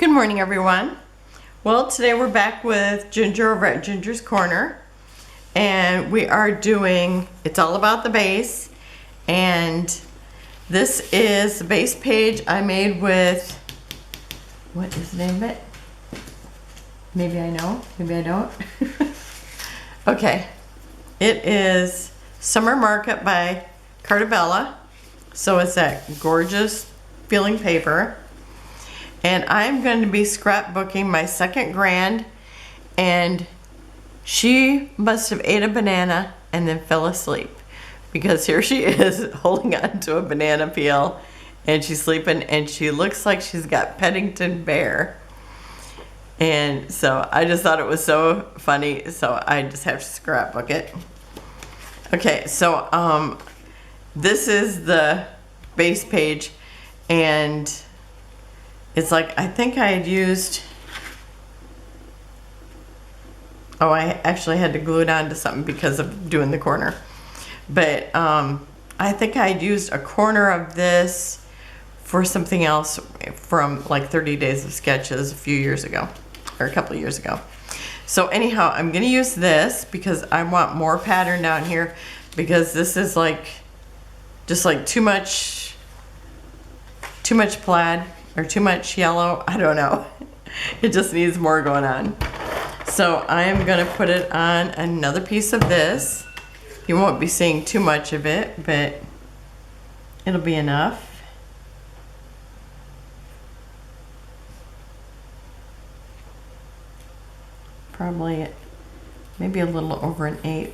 Good morning, everyone. Well, today we're back with Ginger over at Ginger's Corner, and we are doing It's All About the Base, and this is the base page I made with, what is the name of it? Maybe I know, maybe I don't. Okay, it is Summer Market by Carta Bella, so it's that gorgeous feeling paper. And I'm going to be scrapbooking my second grand, and she must have ate a banana and then fell asleep, because here she is holding on to a banana peel and she's sleeping, and she looks like she's got Paddington Bear. And so I just thought it was so funny, so I just have to scrapbook it. Okay, so this is the base page, and it's like, I think I had used, oh, I actually had to glue it onto something because of doing the corner. But I think I had used a corner of this for something else from like 30 Days of Sketches a few years ago, or a couple of years ago. So anyhow, I'm gonna use this because I want more pattern down here, because this is like, just like too much plaid. Or too much yellow, I don't know. It just needs more going on. So I am gonna put it on another piece of this. You won't be seeing too much of it, but it'll be enough. Probably maybe a little over 1/8.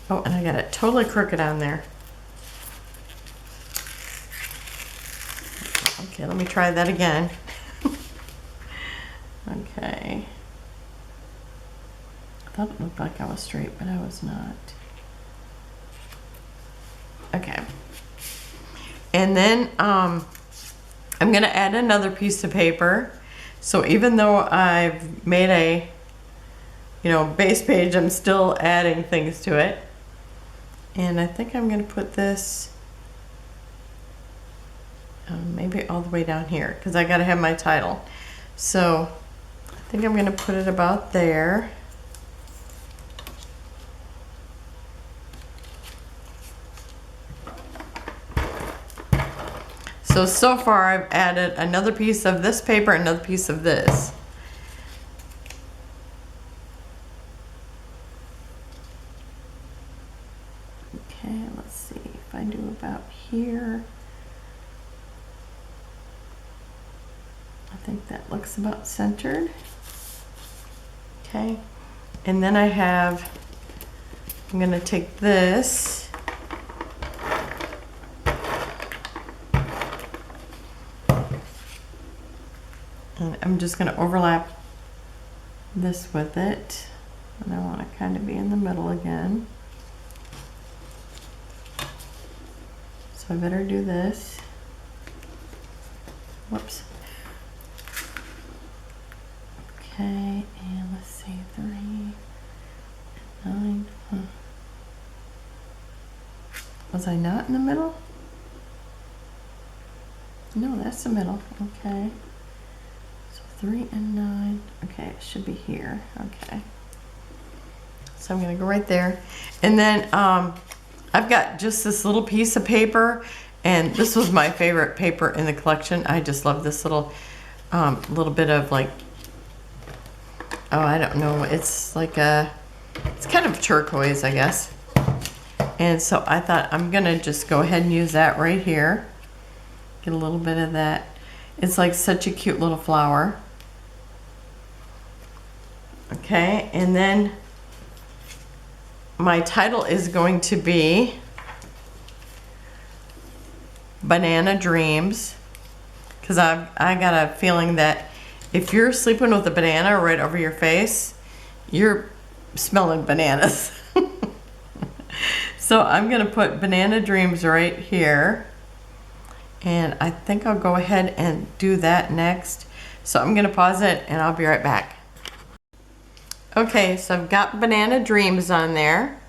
Oh, and I got it totally crooked on there. Okay, let me try that again. Okay. I thought it looked like I was straight, but I was not. Okay. And then I'm gonna add another piece of paper. So even though I've made a, base page, I'm still adding things to it. And I think I'm gonna put this maybe all the way down here, because I got to have my title. So I think I'm going to put it about there. So far I've added another piece of this paper, another piece of this. Okay, let's see if I do about here. I think that looks about centered. Okay, and then I'm going to take this and I'm just going to overlap this with it, and I want to kind of be in the middle again. So I better do this. Whoops. Okay, and let's see, 3 and 9. Was I not in the middle? No, that's the middle. Okay. So 3 and 9. Okay, it should be here. Okay. So I'm going to go right there. And then I've got just this little piece of paper, and this was my favorite paper in the collection. I just love this little bit of like, oh, I don't know. It's like it's kind of turquoise, I guess. And so I thought I'm gonna just go ahead and use that right here. Get a little bit of that. It's like such a cute little flower. Okay, and then my title is going to be Banana Dreams, because I got a feeling that if you're sleeping with a banana right over your face, you're smelling bananas. So I'm gonna put Banana Dreams right here. And I think I'll go ahead and do that next. So I'm gonna pause it and I'll be right back. Okay, so I've got Banana Dreams on there.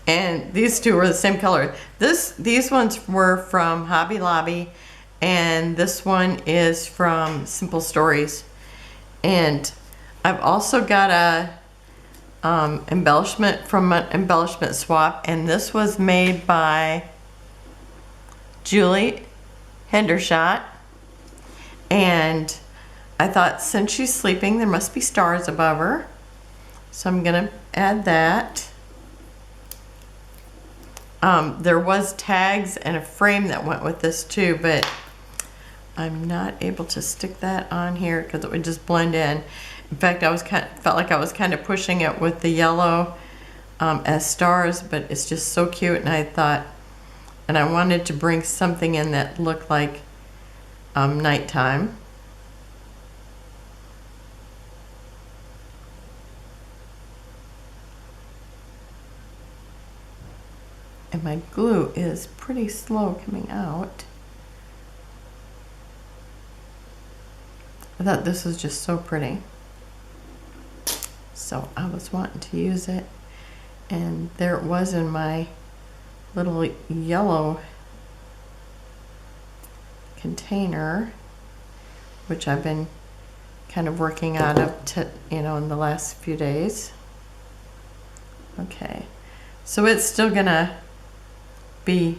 And these two are the same color. These ones were from Hobby Lobby, and this one is from Simple Stories. And I've also got a embellishment from an embellishment swap, and this was made by Julie Hendershot. And I thought, since she's sleeping, there must be stars above her, so I'm gonna add that. There was tags and a frame that went with this too, but I'm not able to stick that on here because it would just blend in. In fact, felt like I was kind of pushing it with the yellow as stars, but it's just so cute. And I thought, and I wanted to bring something in that looked like nighttime. And my glue is pretty slow coming out. I thought this was just so pretty, so I was wanting to use it, and there it was in my little yellow container, which I've been kind of working out of in the last few days. Okay, so it's still gonna be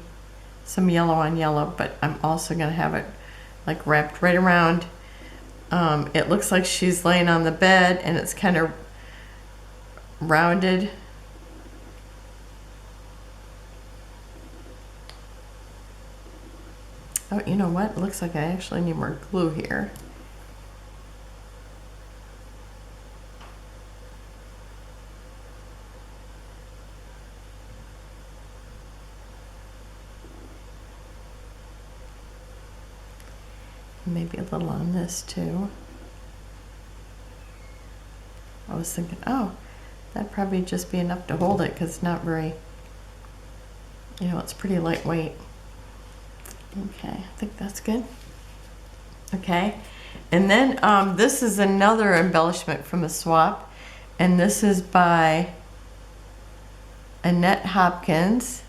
some yellow on yellow, but I'm also gonna have it like wrapped right around. It looks like she's laying on the bed, and it's kind of rounded. Oh, you know what? It looks like I actually need more glue here. Maybe a little on this too. I was thinking, oh, that'd probably just be enough to hold it because it's not very, it's pretty lightweight. Okay, I think that's good. Okay, and then this is another embellishment from a swap, and this is by Annette Hopkins,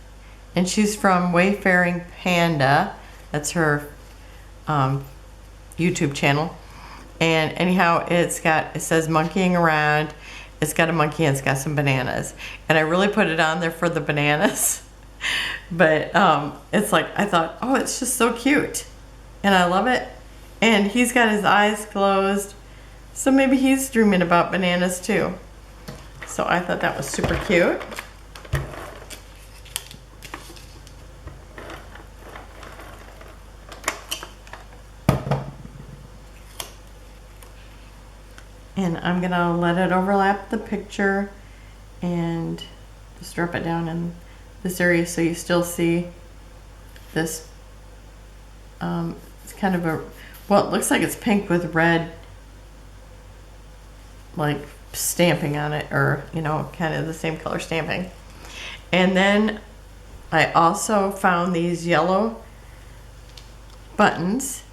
and she's from Wayfaring Panda. That's her YouTube channel. And anyhow, it says monkeying around. It's got a monkey and it's got some bananas, and I really put it on there for the bananas. But it's like, I thought, oh, it's just so cute, and I love it. And he's got his eyes closed, so maybe he's dreaming about bananas too. So I thought that was super cute. And I'm gonna let it overlap the picture and just drop it down in this area so you still see this. It's kind of well, it looks like it's pink with red like stamping on it, or kind of the same color stamping. And then I also found these yellow buttons,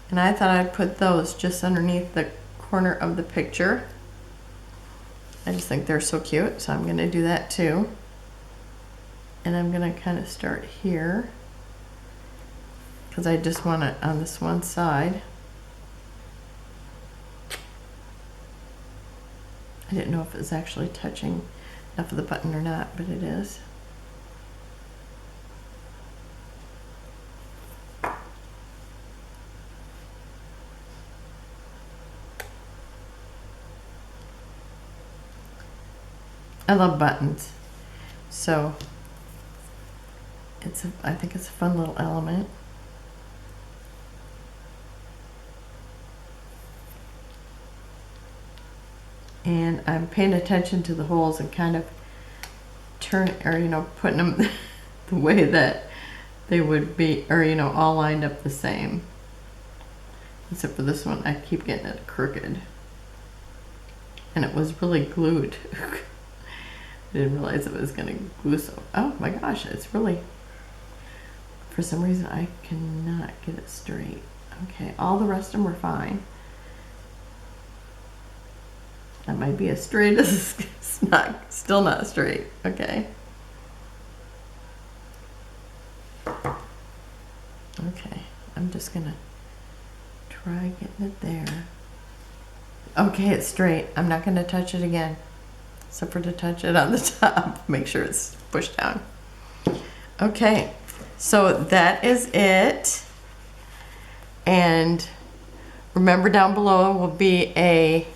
and I thought I'd put those just underneath the corner of the picture. I just think they're so cute, so I'm going to do that too. And I'm going to kind of start here because I just want it on this one side. I didn't know if it was actually touching enough of the button or not, but it is. I love buttons, so I think it's a fun little element. And I'm paying attention to the holes and kind of putting them the way that they would be, or all lined up the same. Except for this one, I keep getting it crooked, and it was really glued. I didn't realize it was going to glue so. Oh my gosh, it's really, for some reason I cannot get it straight. Okay, all the rest of them were fine. That might be as straight as it's not, still not straight. Okay. Okay, I'm just gonna try getting it there. Okay, it's straight. I'm not gonna touch it again, except for to touch it on the top. Make sure it's pushed down. Okay, so that is it. And remember, down below will be a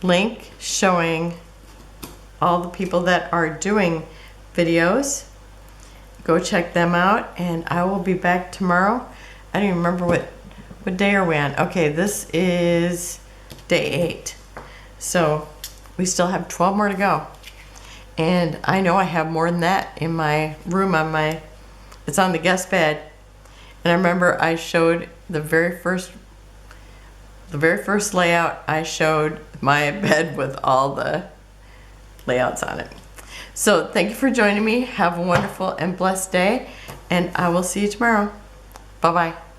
link showing all the people that are doing videos. Go check them out, and I will be back tomorrow. I don't even remember what day are we on. Okay, this is day 8. So we still have 12 more to go. And I know I have more than that in my room it's on the guest bed. And I remember I showed the very first layout, I showed my bed with all the layouts on it. So thank you for joining me. Have a wonderful and blessed day, and I will see you tomorrow. Bye-bye.